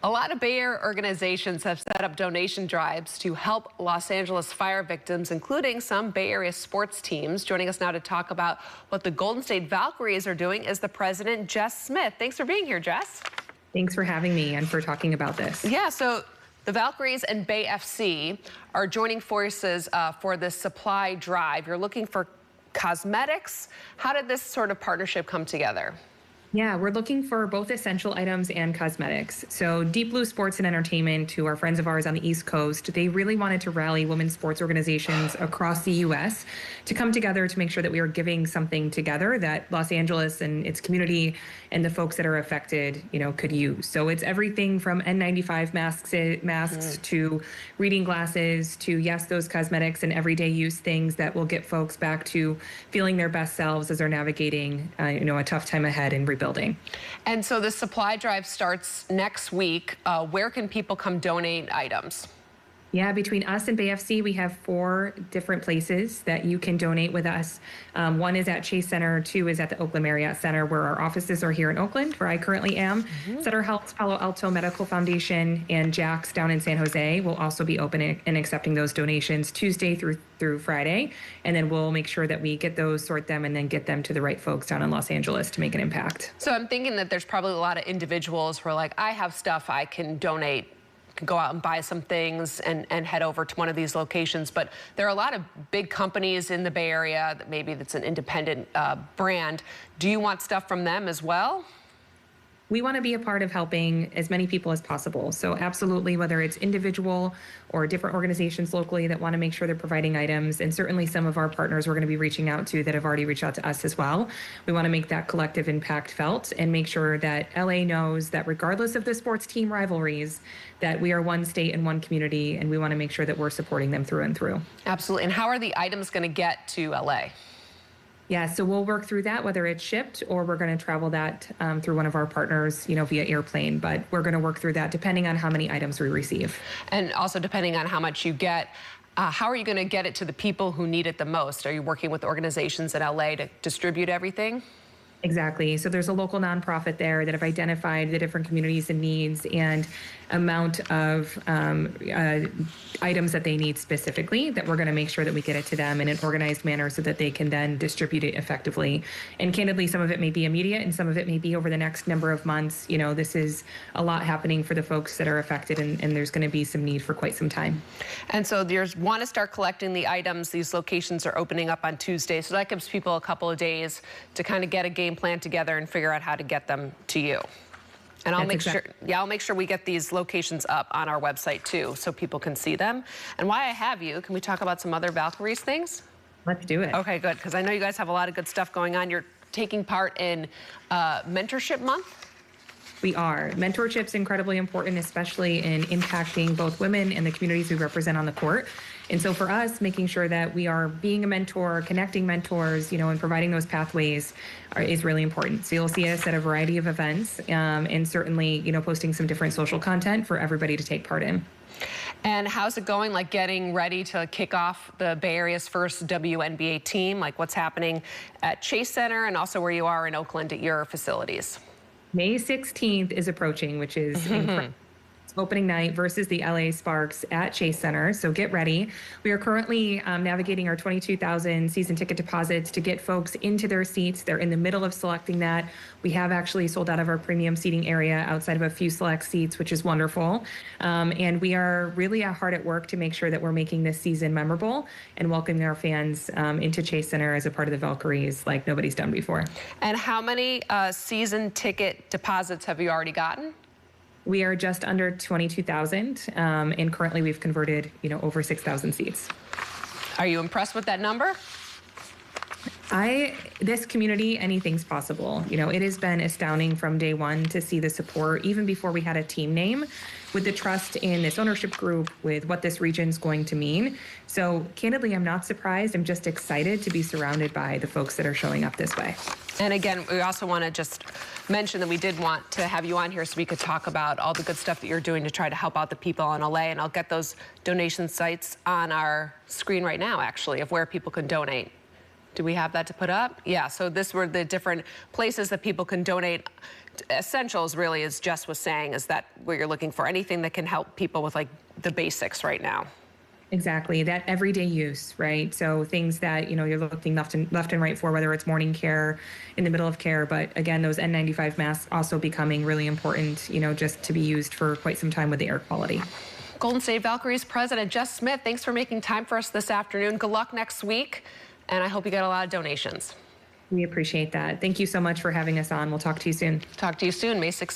A lot of Bay Area organizations have set up donation drives to help Los Angeles fire victims, including some Bay Area sports teams. Joining us now to talk about what the Golden State Valkyries are doing is the president, Jess Smith. Thanks for being here, Jess. Thanks for having me and for talking about this. Yeah, so the Valkyries and Bay FC are joining forces for this supply drive. You're looking for cosmetics. How did this sort of partnership come together? Yeah, we're looking for both essential items and cosmetics. So Deep Blue Sports and Entertainment, who are friends of ours on the East Coast, they really wanted to rally women's sports organizations across the U.S. to come together to make sure that we are giving something together that Los Angeles and its community and the folks that are affected, could use. So it's everything from N95 masks to reading glasses to, yes, those cosmetics and everyday use things that will get folks back to feeling their best selves as they're navigating, a tough time ahead and rebuilding. And so the supply drive starts next week. Where can people come donate items? Yeah, between us and Bay FC, we have 4 different places that you can donate with us. One is at Chase Center, 2 is at the Oakland Marriott Center, where our offices are here in Oakland, where I currently am. Sutter Health, Palo Alto Medical Foundation, and Jack's down in San Jose will also be open and accepting those donations Tuesday through Friday. And then we'll make sure that we get those, sort them, and then get them to the right folks down in Los Angeles to make an impact. So I'm thinking that there's probably a lot of individuals who are like, I have stuff I can donate, can go out and buy some things and head over to one of these locations. But there are a lot of big companies in the Bay Area that maybe that's an independent brand. Do you want stuff from them as well? We want to be a part of helping as many people as possible. So absolutely, whether it's individual or different organizations locally that want to make sure they're providing items, and certainly some of our partners we're going to be reaching out to that have already reached out to us as well. We want to make that collective impact felt and make sure that LA knows that regardless of the sports team rivalries, that we are one state and one community, and we want to make sure that we're supporting them through and through. Absolutely. And how are the items going to get to LA? Yeah, so we'll work through that, whether it's shipped or we're going to travel that through one of our partners, via airplane. But we're going to work through that depending on how many items we receive. And also depending on how much you get, how are you going to get it to the people who need it the most? Are you working with organizations in LA to distribute everything? Exactly. So there's a local nonprofit there that have identified the different communities and needs and amount of items that they need specifically, that we're going to make sure that we get it to them in an organized manner so that they can then distribute it effectively. And candidly, some of it may be immediate and some of it may be over the next number of months. This is a lot happening for the folks that are affected, and there's going to be some need for quite some time. And so you want to start collecting the items. These locations are opening up on Tuesday, so that gives people a couple of days to kind of get a game plan together and figure out how to get them to you. And I'll make sure we get these locations up on our website too, so people can see them. And while I have you, can we talk about some other Valkyries things? Let's do it. Okay, good, because I know you guys have a lot of good stuff going on. You're taking part in Mentorship Month. We are. Mentorship's incredibly important, especially in impacting both women and the communities we represent on the court. And so for us, making sure that we are being a mentor, connecting mentors, and providing those pathways is really important. So you'll see us at a variety of events and certainly, posting some different social content for everybody to take part in. And how's it going, like getting ready to kick off the Bay Area's first WNBA team? Like what's happening at Chase Center and also where you are in Oakland at your facilities? May 16th is approaching, which is incredible. Opening night versus the LA Sparks at Chase Center. So get ready. We are currently navigating our 22,000 season ticket deposits to get folks into their seats. They're in the middle of selecting that. We have actually sold out of our premium seating area outside of a few select seats, which is wonderful. And we are really hard at work to make sure that we're making this season memorable and welcoming our fans into Chase Center as a part of the Valkyries like nobody's done before. And how many season ticket deposits have you already gotten? We are just under 22,000, and currently we've converted, over 6,000 seats. Are you impressed with that number? This community, anything's possible. It has been astounding from day one to see the support, even before we had a team name, with the trust in this ownership group, with what this region's going to mean. So candidly, I'm not surprised. I'm just excited to be surrounded by the folks that are showing up this way. And again, we also want to just mention that we did want to have you on here so we could talk about all the good stuff that you're doing to try to help out the people in LA. And I'll get those donation sites on our screen right now, actually, of where people can donate. Do we have that to put up? Yeah, so this were the different places that people can donate. Essentials, really, as Jess was saying, is that what you're looking for, anything that can help people with like the basics right now. Exactly, that everyday use, right? So things that, you know, you're looking left and right for, whether it's morning care, in the middle of care, but again, those N95 masks also becoming really important, you know, just to be used for quite some time with the air quality. Golden State Valkyries President Jess Smith, thanks for making time for us this afternoon. Good luck next week, and I hope you get a lot of donations. We appreciate that. Thank you so much for having us on. We'll talk to you soon. Talk to you soon, May 16th.